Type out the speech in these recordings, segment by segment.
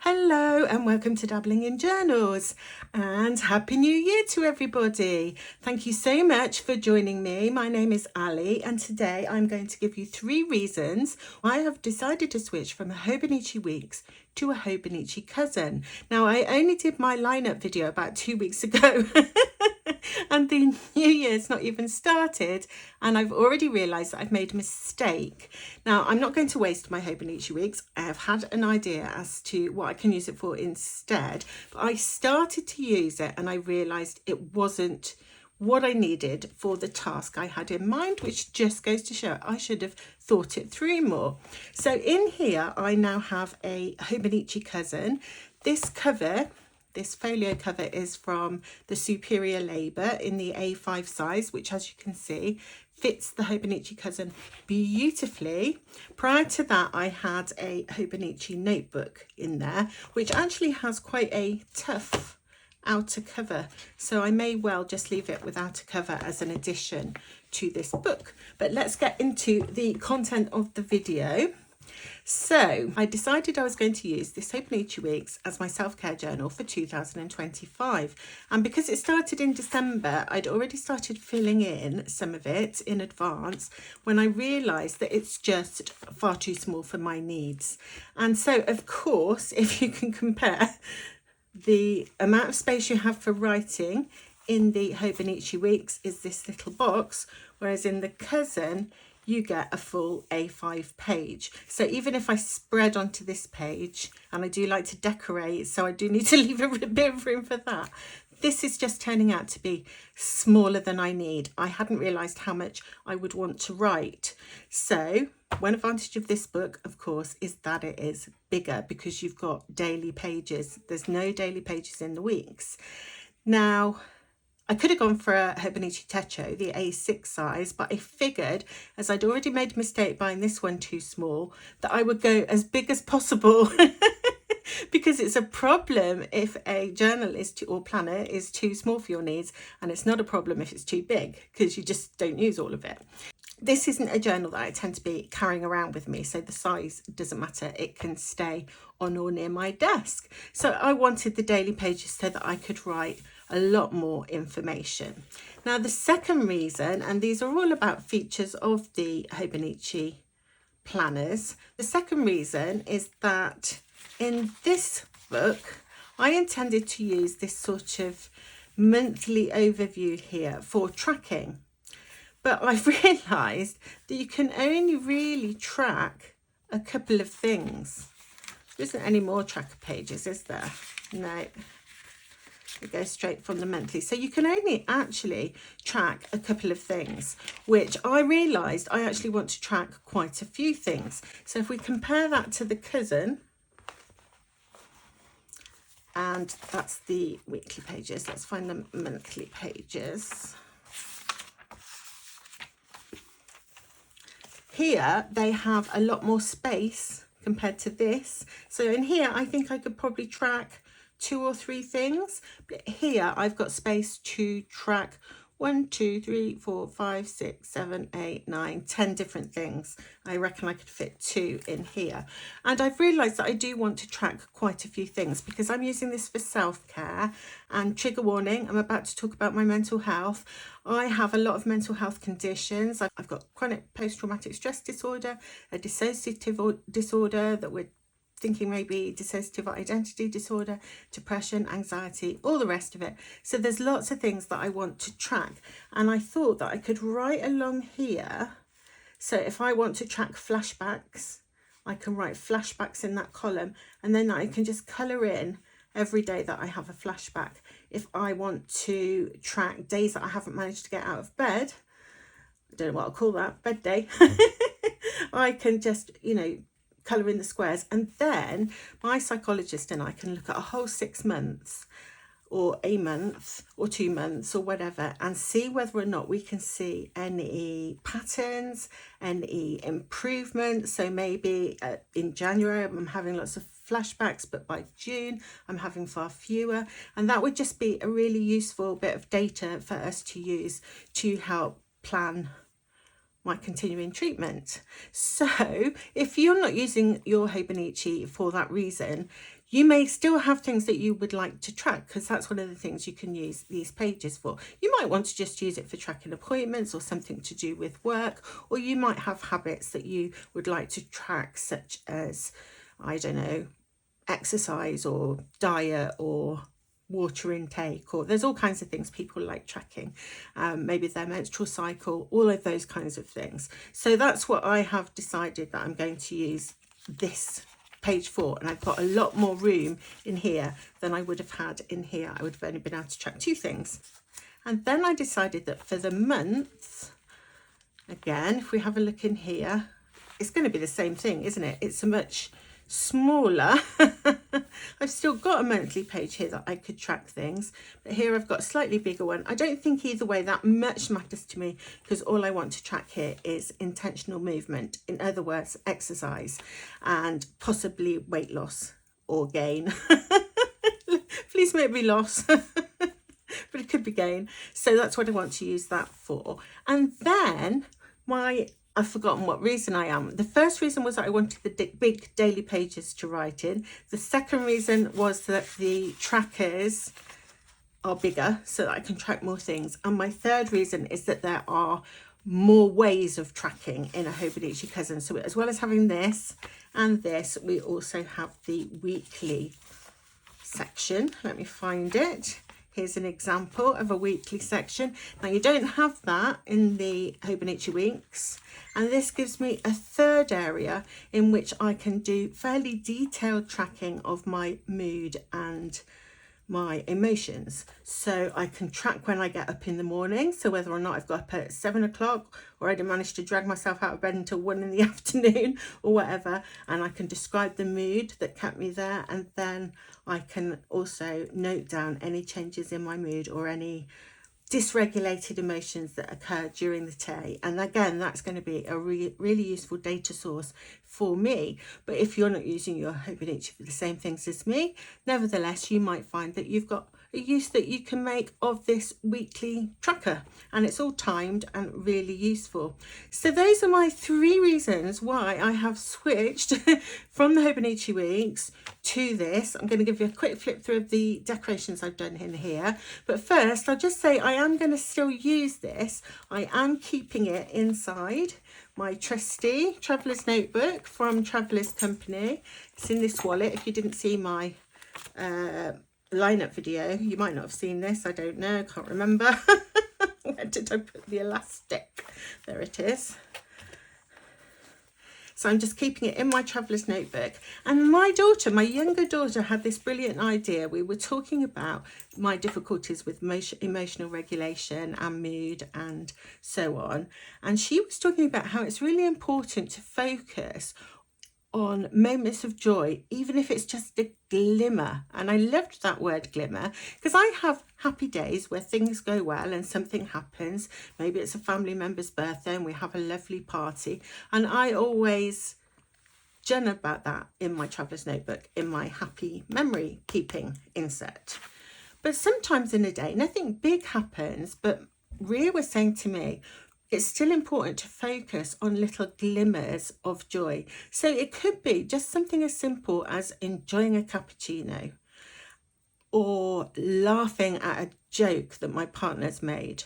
Hello and welcome to Dabbling in Journals, and Happy New Year to everybody. Thank you so much for joining me. My name is Ali, and today I'm going to give you 3 reasons why I have decided to switch from a Hobonichi Weeks to a Hobonichi Cousin. Now, I only did my lineup video about 2 weeks ago and the new year's not even started, and I've already realised that I've made a mistake. Now, I'm not going to waste my Hobonichi Weeks. I have had an idea as to what I can use it for instead, but I started to use it and I realised it wasn't what I needed for the task I had in mind, which just goes to show I should have thought it through more. So in here, I now have a Hobonichi Cousin. This folio cover is from the Superior Labour in the A5 size, which, as you can see, fits the Hobonichi Cousin beautifully. Prior to that, I had a Hobonichi notebook in there, which actually has quite a tough outer cover, so I may well just leave it without a cover as an addition to this book. But let's get into the content of the video. So I decided I was going to use this Hobonichi Weeks as my self-care journal for 2025, and because it started in December, I'd already started filling in some of it in advance when I realised that it's just far too small for my needs. And so, of course, if you can compare the amount of space you have for writing in the Hobonichi Weeks is this little box, whereas in the Cousin you get a full A5 page. So even if I spread onto this page, and I do like to decorate, so I do need to leave a bit of room for that, this is just turning out to be smaller than I need. I hadn't realised how much I would want to write. So one advantage of this book, of course, is that it is bigger because you've got daily pages. There's no daily pages in the weeks. Now, I could have gone for a Hobonichi Techo, the A6 size, but I figured, as I'd already made a mistake buying this one too small, that I would go as big as possible because it's a problem if a journal is or planner is too small for your needs, and it's not a problem if it's too big because you just don't use all of it. This isn't a journal that I tend to be carrying around with me, so the size doesn't matter. It can stay on or near my desk. So I wanted the daily pages so that I could write a lot more information. Now, the second reason, and these are all about features of the Hobonichi planners, the second reason is that in this book, I intended to use this sort of monthly overview here for tracking. But I've realised that you can only really track a couple of things. There isn't any more tracker pages, is there? No. It goes straight from the monthly. So you can only actually track a couple of things, which I realised I actually want to track quite a few things. So if we compare that to the Cousin, and that's the weekly pages. Let's find the monthly pages. Here they have a lot more space compared to this. So in here, I think I could probably track 2 or 3 things, but here I've got space to track 1, 2, 3, 4, 5, 6, 7, 8, 9, 10 different things. I reckon I could fit 2 in here. And I've realised that I do want to track quite a few things because I'm using this for self-care. And trigger warning, I'm about to talk about my mental health. I have a lot of mental health conditions. I've got chronic post-traumatic stress disorder, a dissociative disorder that we're thinking maybe dissociative identity disorder, depression, anxiety, all the rest of it. So there's lots of things that I want to track. And I thought that I could write along here. So if I want to track flashbacks, I can write flashbacks in that column, and then I can just colour in every day that I have a flashback. If I want to track days that I haven't managed to get out of bed, I don't know what I'll call that, bed day, I can just, colour in the squares, and then my psychologist and I can look at a whole 6 months or a month or 2 months or whatever and see whether or not we can see any patterns, any improvements. So maybe in January I'm having lots of flashbacks, but by June I'm having far fewer, and that would just be a really useful bit of data for us to use to help plan my continuing treatment. So if you're not using your Hobonichi for that reason, you may still have things that you would like to track, because that's one of the things you can use these pages for. You might want to just use it for tracking appointments or something to do with work, or you might have habits that you would like to track, such as, I don't know, exercise or diet or water intake, or there's all kinds of things people like tracking, maybe their menstrual cycle, all of those kinds of things. So that's what I have decided that I'm going to use this page for, and I've got a lot more room in here than I would have had in here. I would have only been able to track 2 things. And then I decided that for the month, again, if we have a look in here, it's going to be the same thing, isn't it? It's a much smaller. I've still got a monthly page here that I could track things, but here I've got a slightly bigger one. I don't think either way that much matters to me, because all I want to track here is intentional movement, in other words exercise, and possibly weight loss or gain. Please make me loss. But it could be gain. So that's what I want to use that for. And then I've forgotten what reason I am. The first reason was that I wanted the big daily pages to write in. The second reason was that the trackers are bigger so that I can track more things. And my third reason is that there are more ways of tracking in a Hobonichi Cousin. So as well as having this and this, we also have the weekly section. Let me find it. Here's an example of a weekly section. Now you don't have that in the Hobonichi Weeks, and this gives me a third area in which I can do fairly detailed tracking of my mood and my emotions. So I can track when I get up in the morning, so whether or not I've got up at 7 o'clock or I didn't manage to drag myself out of bed until 1 in the afternoon or whatever, and I can describe the mood that kept me there, and then I can also note down any changes in my mood or any dysregulated emotions that occur during the day. And again, that's going to be a really useful data source for me. But if you're not using your Hobonichi for the same things as me, nevertheless, you might find that you've got a use that you can make of this weekly tracker, and it's all timed and really useful. So those are my 3 reasons why I have switched from the Hobonichi Weeks to this. I'm going to give you a quick flip through of the decorations I've done in here, but first I'll just say I am going to still use this. I am keeping it inside my trusty Traveller's Notebook from Traveller's Company. It's in this wallet. If you didn't see my lineup video, you might not have seen this. I don't know, can't remember. Where did I put the elastic? There it is. So I'm just keeping it in my Traveller's Notebook. And my daughter, my younger daughter, had this brilliant idea. We were talking about my difficulties with emotional regulation and mood and so on. And she was talking about how it's really important to focus on moments of joy, even if it's just a glimmer. And I loved that word glimmer, because I have happy days where things go well and something happens. Maybe it's a family member's birthday and we have a lovely party, and I always journal about that in my Traveller's Notebook, in my happy memory keeping insert. But sometimes in a day nothing big happens, but Ria was saying to me, it's still important to focus on little glimmers of joy. So it could be just something as simple as enjoying a cappuccino, or laughing at a joke that my partner's made,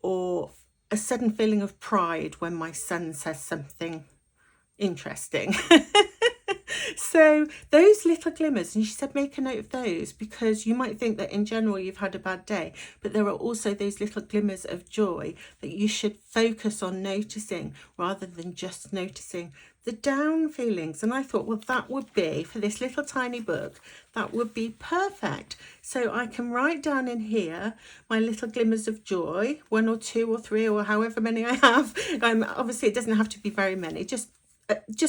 or a sudden feeling of pride when my son says something interesting. So those little glimmers, and she said make a note of those, because you might think that in general you've had a bad day, but there are also those little glimmers of joy that you should focus on noticing, rather than just noticing the down feelings. And I thought, well, that would be, for this little tiny book, that would be perfect. So I can write down in here my little glimmers of joy, 1 or 2 or 3 or however many I have. Obviously it doesn't have to be very many, just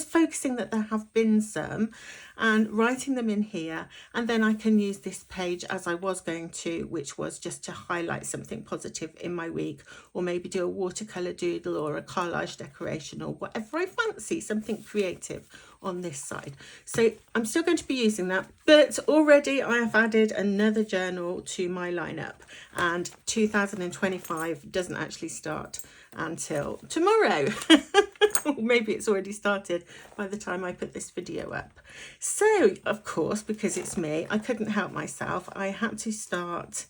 focusing that there have been some, and writing them in here. And then I can use this page as I was going to, which was just to highlight something positive in my week, or maybe do a watercolor doodle or a collage decoration, or whatever I fancy, something creative on this side. So I'm still going to be using that, but already I have added another journal to my lineup, and 2025 doesn't actually start until tomorrow. Or maybe it's already started by the time I put this video up. So, of course, because it's me, I couldn't help myself. I had to start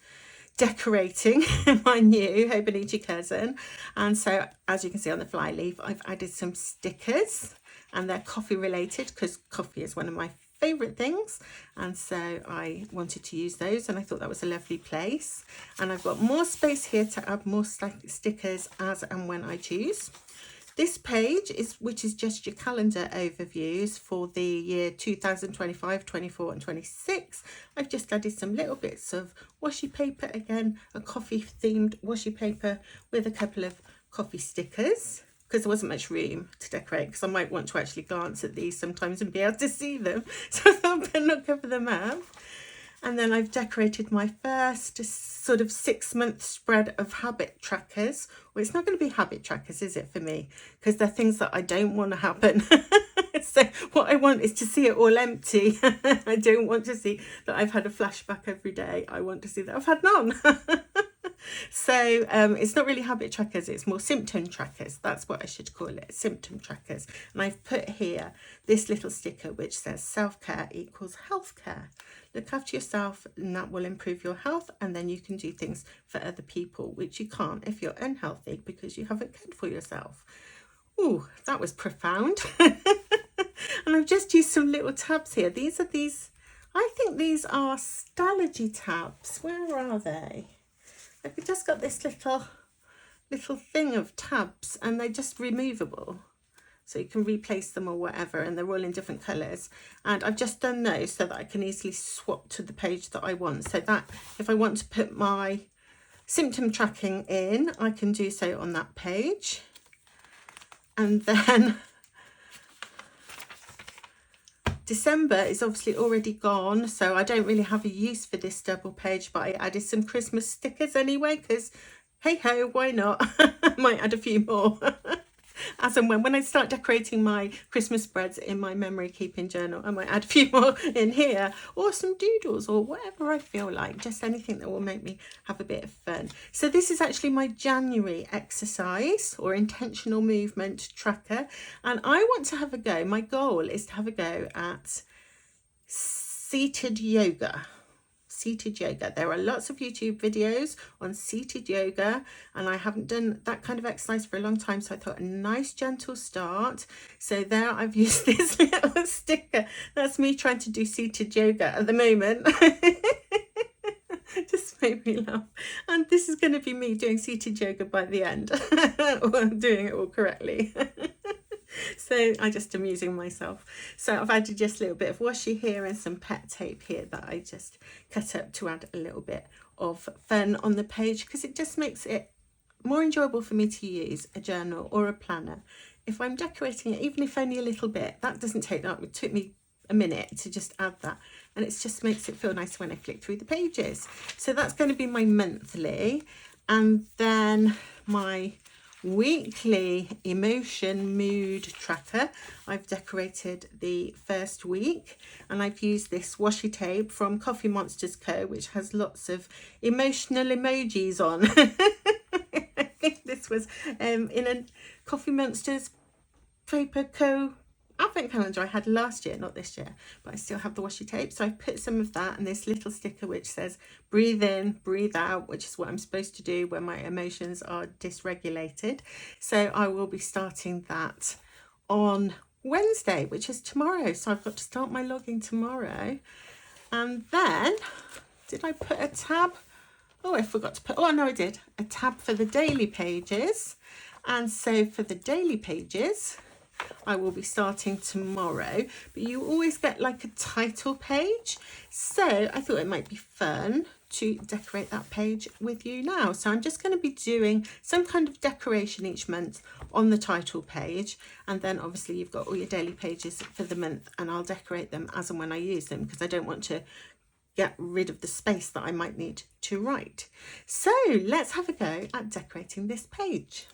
decorating my new Hobonichi Cousin. And so, as you can see on the fly leaf, I've added some stickers, and they're coffee related because coffee is one of my favourite things, and so I wanted to use those, and I thought that was a lovely place. And I've got more space here to add more stickers as and when I choose. This page which is just your calendar overviews for the year 2025, 24 and 26. I've just added some little bits of washi paper, again a coffee themed washi paper with a couple of coffee stickers, because there wasn't much room to decorate, because I might want to actually glance at these sometimes and be able to see them, so I thought I'd not cover them up. And then I've decorated my first sort of 6-month spread of habit trackers. Well, it's not going to be habit trackers, is it, for me? Because they're things that I don't want to happen. So what I want is to see it all empty. I don't want to see that I've had a flashback every day. I want to see that I've had none. So it's not really habit trackers, it's more symptom trackers. That's what I should call it, symptom trackers. And I've put here this little sticker which says self-care equals healthcare. Look after yourself and that will improve your health, and then you can do things for other people, which you can't if you're unhealthy because you haven't cared for yourself. Ooh, that was profound. And I've just used some little tabs here. I think these are Stalogy tabs. Where are they? I've just got this little thing of tabs, and they're just removable, so you can replace them or whatever, and they're all in different colours. And I've just done those so that I can easily swap to the page that I want, so that if I want to put my symptom tracking in, I can do so on that page. And then December is obviously already gone, so I don't really have a use for this double page, but I added some Christmas stickers anyway, because hey ho, why not? I might add a few more as and when I start decorating my Christmas spreads in my memory keeping journal. I might add a few more in here, or some doodles, or whatever I feel like, just anything that will make me have a bit of fun. So this is actually my January exercise or intentional movement tracker, and I want to have a go. My goal is to have a go at seated yoga. Seated yoga. There are lots of YouTube videos on seated yoga, and I haven't done that kind of exercise for a long time, so I thought a nice gentle start. So there I've used this little sticker. That's me trying to do seated yoga at the moment. Just made me laugh. And this is going to be me doing seated yoga by the end. Or I'm doing it all correctly. So I'm just amusing myself. So I've added just a little bit of washi here and some pet tape here that I just cut up to add a little bit of fun on the page, because it just makes it more enjoyable for me to use a journal or a planner if I'm decorating it, even if only a little bit. That doesn't take that. It took me a minute to just add that, and it just makes it feel nice when I flick through the pages. So that's going to be my monthly, and then my weekly emotion mood tracker. I've decorated the first week, and I've used this washi tape from Coffee Monsters Co, which has lots of emotional emojis on. I think this was in a Coffee Monsters Paper Co advent calendar I had last year, not this year, but I still have the washi tape. So I've put some of that and this little sticker which says breathe in, breathe out, which is what I'm supposed to do when my emotions are dysregulated. So I will be starting that on Wednesday, which is tomorrow. So I've got to start my logging tomorrow. And then, did I put a tab? Oh, I forgot to put, oh no, I did, a tab for the daily pages. And so for the daily pages, I will be starting tomorrow, but you always get like a title page. So I thought it might be fun to decorate that page with you now. So I'm just going to be doing some kind of decoration each month on the title page. And then obviously you've got all your daily pages for the month, and I'll decorate them as and when I use them, because I don't want to get rid of the space that I might need to write. So let's have a go at decorating this page.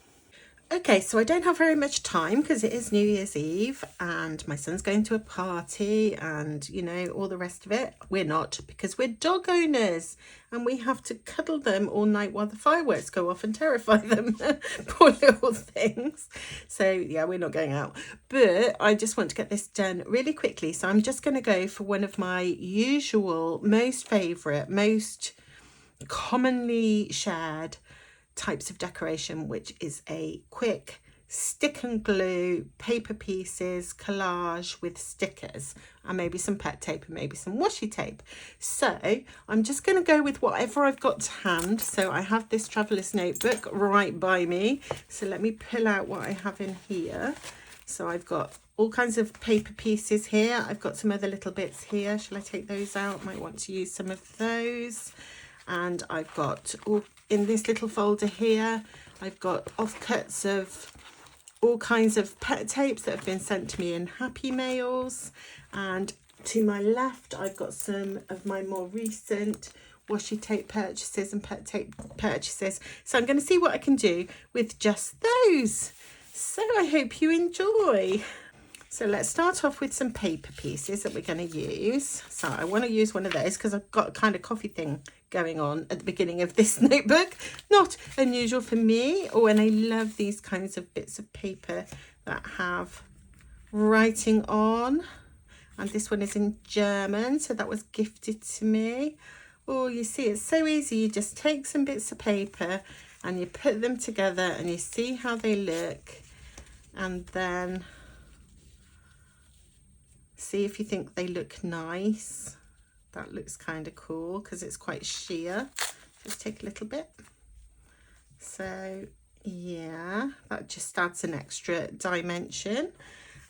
Okay, so I don't have very much time because it is New Year's Eve and my son's going to a party and, you know, all the rest of it. We're not, because we're dog owners and we have to cuddle them all night while the fireworks go off and terrify them. Poor little things. So yeah, we're not going out. But I just want to get this done really quickly. So I'm just going to go for one of my usual, most favourite, most commonly shared types of decoration, which is a quick stick and glue paper pieces collage with stickers and maybe some pet tape and maybe some washi tape. So I'm just going to go with whatever I've got to hand. So I have this traveler's notebook right by me, so let me pull out what I have in here. So I've got all kinds of paper pieces here. I've got some other little bits here. Shall I take those out? Might want to use some of those. And I've got all in this little folder here, I've got offcuts of all kinds of pet tapes that have been sent to me in happy mails. And to my left, I've got some of my more recent washi tape purchases and pet tape purchases. So I'm going to see what I can do with just those. So I hope you enjoy. So let's start off with some paper pieces that we're going to use. So I want to use one of those because I've got a kind of coffee thing going on at the beginning of this notebook. Not unusual for me. Oh, and I love these kinds of bits of paper that have writing on. And this one is in German, so that was gifted to me. Oh, you see, it's so easy. You just take some bits of paper and you put them together and you see how they look. And then see if you think they look nice. That looks kind of cool because it's quite sheer. Just take a little bit. So yeah, that just adds an extra dimension.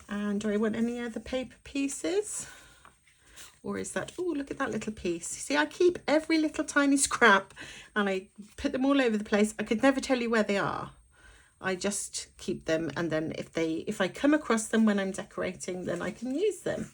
And do I want any other paper pieces? Or is that, oh, look at that little piece. See, I keep every little tiny scrap and I put them all over the place. I could never tell you where they are. I just keep them, and then if I come across them when I'm decorating, then I can use them.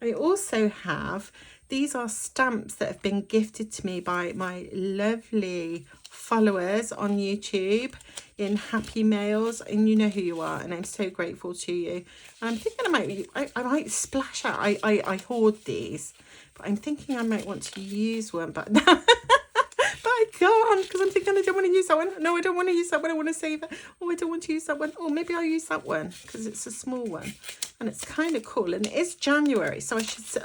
I also have, these are stamps that have been gifted to me by my lovely followers on YouTube in happy mails, and you know who you are, and I'm so grateful to you. And I'm thinking I might splash out. I hoard these, but I'm thinking I might want to use one, but I can't because I'm thinking I don't want to use that one. No, I don't want to use that one. I want to save it. Oh, I don't want to use that one. Oh, maybe I'll use that one because it's a small one and it's kind of cool. And it is January, so I should say,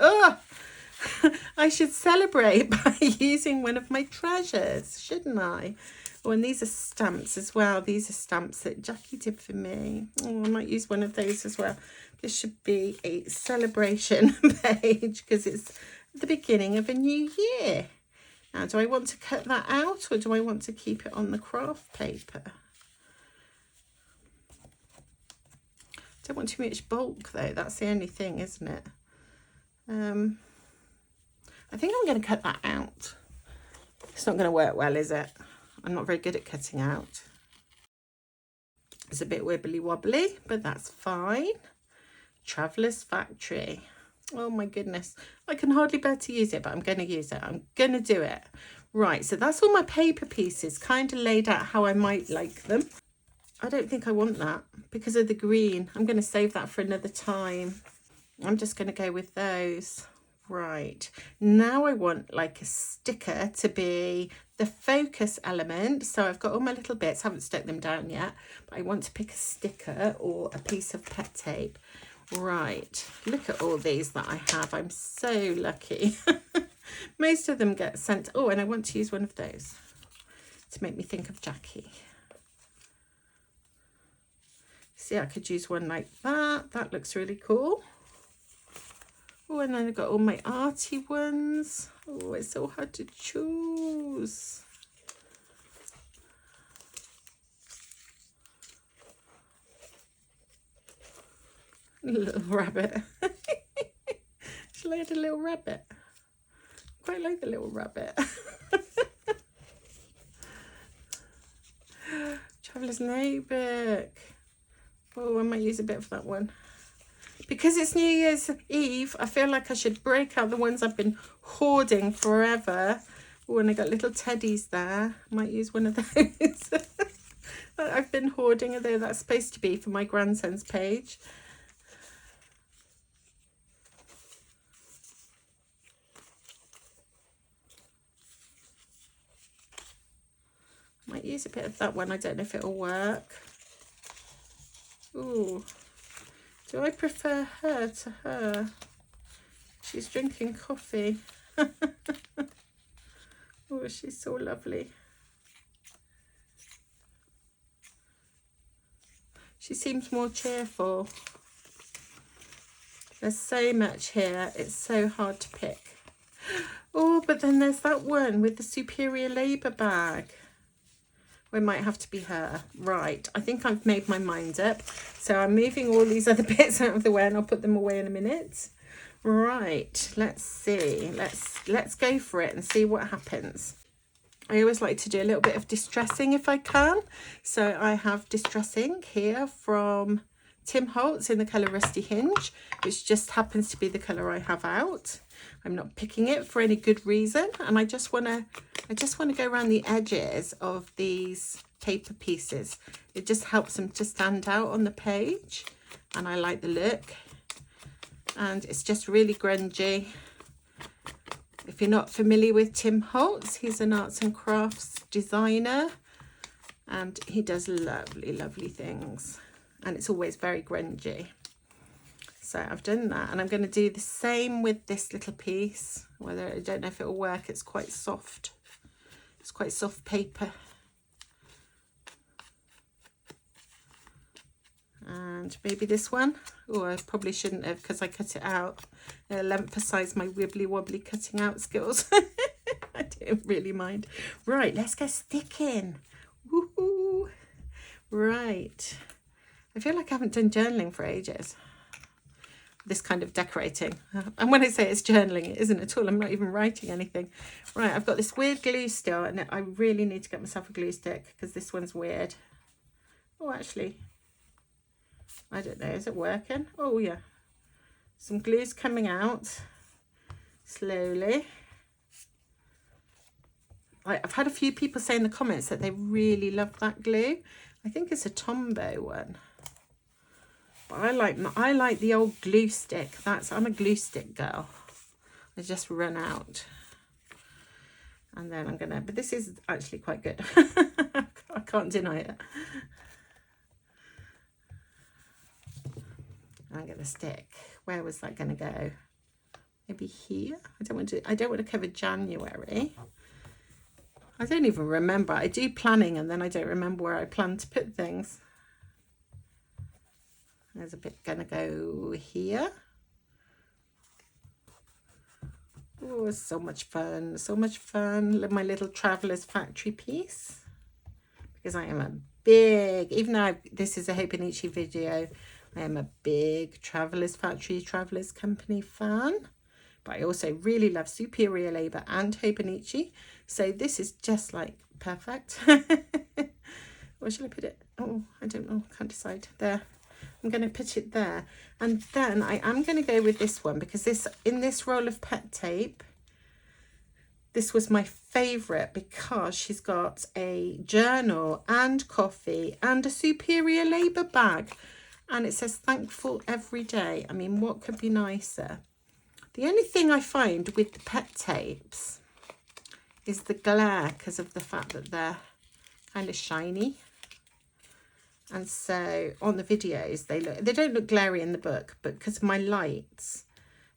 I should celebrate by using one of my treasures, shouldn't I? Oh, and these are stamps as well. These are stamps that Jackie did for me. Oh, I might use one of those as well. This should be a celebration page because it's the beginning of a new year. Now, do I want to cut that out or do I want to keep it on the craft paper? Don't want too much bulk though. That's the only thing, isn't it? I think I'm going to cut that out. It's not going to work well, is it? I'm not very good at cutting out. It's a bit wibbly wobbly, but that's fine. Traveller's Factory. Oh my goodness, I can hardly bear to use it, but I'm going to use it. I'm going to do it. Right, so that's all my paper pieces kind of laid out how I might like them. I don't think I want that because of the green. I'm going to save that for another time. I'm just going to go with those. Right, now I want like a sticker to be the focus element. So I've got all my little bits, haven't stuck them down yet, but I want to pick a sticker or a piece of pet tape. Right, look at all these that I have. I'm so lucky. Most of them get sent. Oh, and I want to use one of those to make me think of Jackie. See, I could use one like that. That looks really cool. Oh, and then I've got all my arty ones. Oh, it's so hard to choose. Little rabbit. Shall I add a little rabbit? Quite like the little rabbit. Traveller's Notebook. Oh, I might use a bit of that one. Because it's New Year's Eve, I feel like I should break out the ones I've been hoarding forever. Oh, and I got little teddies there. Might use one of those. I've been hoarding, although that's supposed to be for my grandson's page. Might use a bit of that one. I don't know if it'll work. Ooh, do I prefer her to her? She's drinking coffee. Oh, she's so lovely. She seems more cheerful. There's so much here. It's so hard to pick. Oh, but then there's that one with the superior labour bag. It might have to be her. Right, I think I've made my mind up. So I'm moving all these other bits out of the way and I'll put them away in a minute. Right, let's see. Let's go for it and see what happens. I always like to do a little bit of distressing if I can. So I have distressing here from Tim Holtz in the colour Rusty Hinge, which just happens to be the colour I have out. I'm not picking it for any good reason, and I just want to go around the edges of these paper pieces. It just helps them to stand out on the page, and I like the look. And it's just really grungy. If you're not familiar with Tim Holtz, he's an arts and crafts designer, and he does lovely, lovely things. And it's always very grungy. So I've done that, and I'm going to do the same with this little piece. Whether, I don't know if it'll work. It's quite soft. It's quite soft paper. And maybe this one. Oh, I probably shouldn't have, because I cut it out. It'll emphasize my wibbly wobbly cutting out skills. I don't really mind. Right, let's go sticking. Woohoo! Right. I feel like I haven't done journaling for ages. This kind of decorating. And when I say it's journaling, it isn't at all. I'm not even writing anything. Right, I've got this weird glue still, and I really need to get myself a glue stick because this one's weird. Oh, actually, I don't know. Is it working? Oh, yeah. Some glue's coming out slowly. I've had a few people say in the comments that they really love that glue. I think it's a Tombow one. But I like the old glue stick. I'm a glue stick girl. I just run out. And then I'm gonna, but this is actually quite good. I can't deny it. I'm gonna stick. Where was that gonna go? Maybe here? I don't want to cover January. I don't even remember. I do planning and then I don't remember where I plan to put things. There's a bit gonna go here. Oh, so much fun, so much fun. My little Traveller's Factory piece. Because I am a big, even though this is a Hobonichi video, I am a big Traveller's Factory, Traveller's Company fan. But I also really love Superior Labour and Hobonichi. So this is just like perfect. Where shall I put it? Oh, I don't know, can't decide. There. I'm going to put it there, and then I am going to go with this one because this, in this roll of pet tape, this was my favourite because she's got a journal and coffee and a Superior Labour bag, and it says thankful every day. I mean, what could be nicer? The only thing I find with the pet tapes is the glare because of the fact that they're kind of shiny. And so on the videos, they don't look glary in the book, but because of my lights,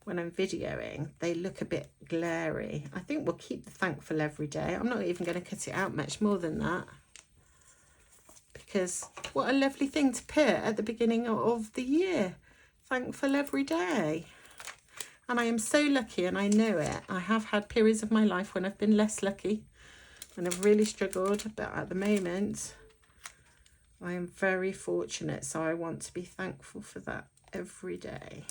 when I'm videoing, they look a bit glary. I think we'll keep the thankful every day. I'm not even going to cut it out much more than that. Because what a lovely thing to put at the beginning of the year. Thankful every day. And I am so lucky, and I know it. I have had periods of my life when I've been less lucky, when I've really struggled, but at the moment, I am very fortunate, so I want to be thankful for that every day.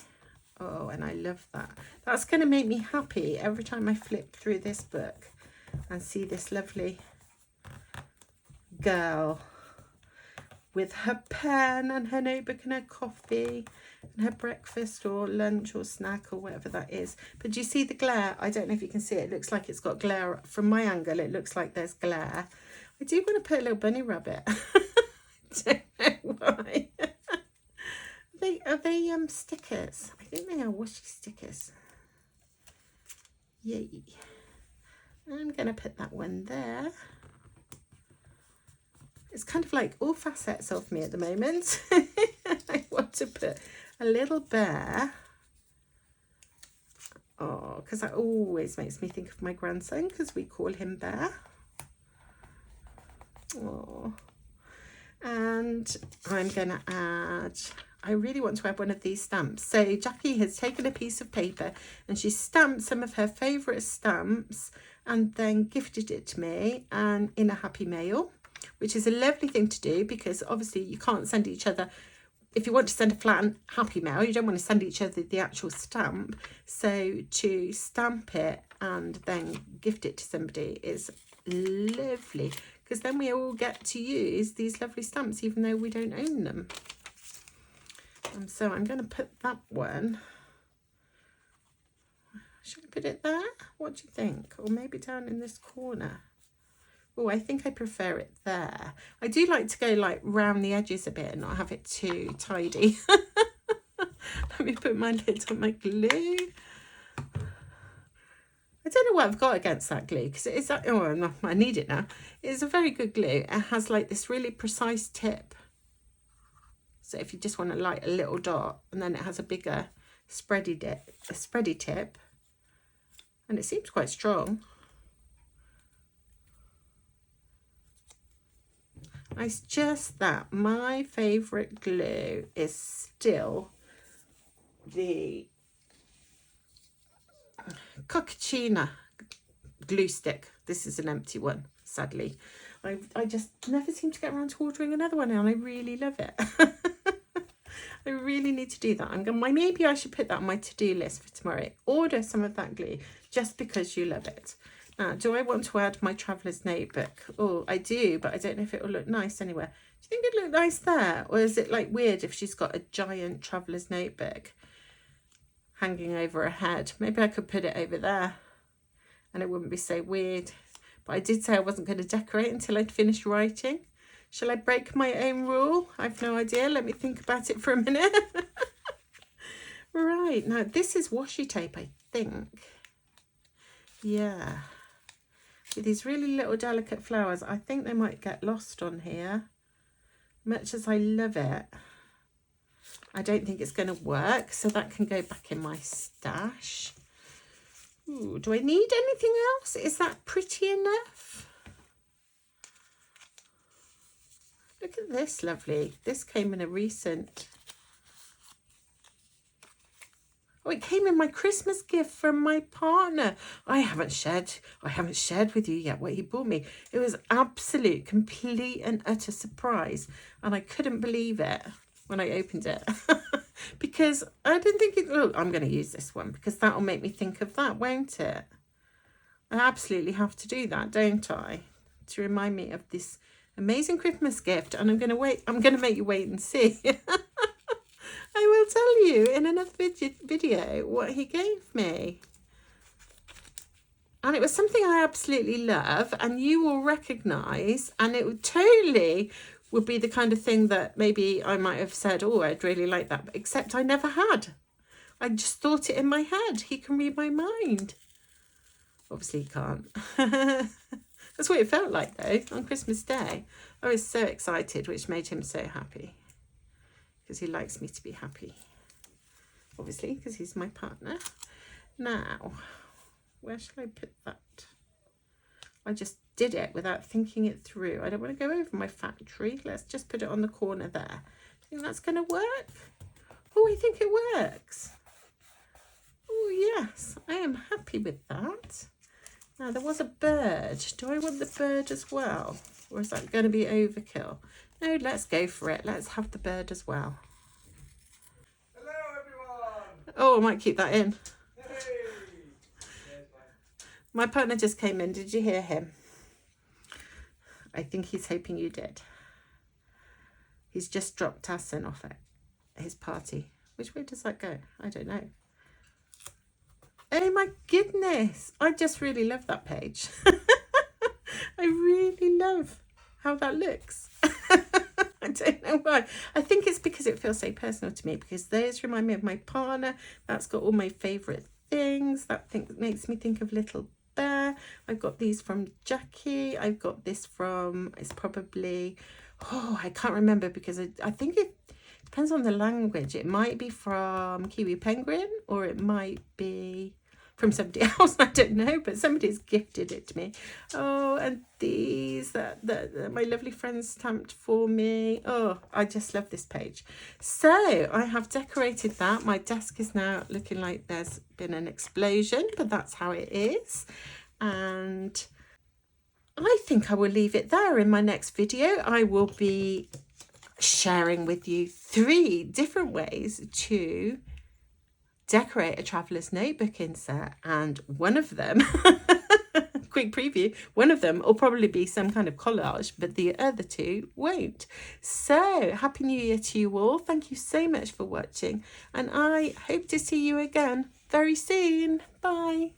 Oh, and I love that. That's going to make me happy every time I flip through this book and see this lovely girl with her pen and her notebook and her coffee and her breakfast or lunch or snack or whatever that is. But do you see the glare? I don't know if you can see it. It looks like it's got glare. From my angle, it looks like there's glare. I do want to put a little bunny rabbit. don't know why. Are they stickers? I think they are washi stickers. Yay. I'm going to put that one there. It's kind of like all facets of me at the moment. I want to put a little bear. Oh, because that always makes me think of my grandson, because we call him Bear. Oh. And I'm going to add, I really want to add one of these stamps. So Jackie has taken a piece of paper and she stamped some of her favourite stamps and then gifted it to me and in a happy mail, which is a lovely thing to do, because obviously you can't send each other, if you want to send a flat happy mail, you don't want to send each other the actual stamp. So to stamp it and then gift it to somebody is lovely, because then we all get to use these lovely stamps even though we don't own them. And so I'm going to put that one. Should I put it there? What do you think? Or maybe down in this corner? Oh, I think I prefer it there. I do like to go like round the edges a bit and not have it too tidy. Let me put my lid on my glue. I don't know what I've got against that glue, because it is that, oh no, I need it now. It's a very good glue. It has like this really precise tip. So if you just want to light a little dot, and then it has a bigger spready tip, and it seems quite strong. It's just that my favourite glue is still the Coccacina glue stick. This is an empty one, sadly. I just never seem to get around to ordering another one, and I really love it. I really need to do that. Maybe I should put that on my to-do list for tomorrow. Order some of that glue just because you love it. Now, do I want to add my traveller's notebook? Oh, I do, but I don't know if it will look nice anywhere. Do you think it'd look nice there? Or is it like weird if she's got a giant traveller's notebook hanging over her head? Maybe I could put it over there and it wouldn't be so weird. But I did say I wasn't going to decorate until I'd finished writing. Shall I break my own rule? I've no idea. Let me think about it for a minute. Right, now this is washi tape, I think. Yeah. With these really little delicate flowers, I think they might get lost on here. Much as I love it, I don't think it's going to work, so that can go back in my stash. Ooh, do I need anything else? Is that pretty enough? Look at this, lovely. This came in a recent... Oh, it came in my Christmas gift from my partner. I haven't shared with you yet what he bought me. It was absolute, complete and utter surprise. And I couldn't believe it when I opened it. Because I didn't think it... Look, I'm going to use this one because that'll make me think of that, won't it? I absolutely have to do that, don't I? To remind me of this amazing Christmas gift. And I'm going to make you wait and see. I will tell you in another video what he gave me. And it was something I absolutely love and you will recognise, and it would totally would be the kind of thing that maybe I might have said, oh, I'd really like that, except I never had. I just thought it in my head. He can read my mind. Obviously he can't. That's what it felt like though on Christmas Day. I was so excited, which made him so happy. Because he likes me to be happy, obviously, because he's my partner. Now, where shall I put that? I just did it without thinking it through. I don't want to go over my factory. Let's just put it on the corner there. Think that's going to work? Oh, I think it works. Oh, yes, I am happy with that. Now, there was a bird. Do I want the bird as well? Or is that going to be overkill? No, let's go for it. Let's have the bird as well. Hello, everyone. Oh, I might keep that in. Hey. My partner just came in. Did you hear him? I think he's hoping you did. He's just dropped Tassin off at his party. Which way does that go? I don't know. Oh my goodness. I just really love that page. I really love how that looks. I I don't know why. I think it's because it feels so personal to me, because those remind me of my partner. That's got all my favourite things. That thing makes me think of Little Bear. I've got these from Jackie. I've got this from, it's probably, oh, I can't remember, because I think it depends on the language. It might be from Kiwi Penguin, or it might be from somebody else. I don't know, but somebody's gifted it to me. Oh, and these that my lovely friend stamped for me. Oh, I just love this page. So I have decorated that. My desk is now looking like there's been an explosion, but that's how it is. And I think I will leave it there. In my next video, I will be sharing with you 3 different ways to decorate a traveller's notebook insert, and one of them quick preview, one of them will probably be some kind of collage, but the other 2 won't. So happy new year to you all. Thank you so much for watching, and I hope to see you again very soon. Bye.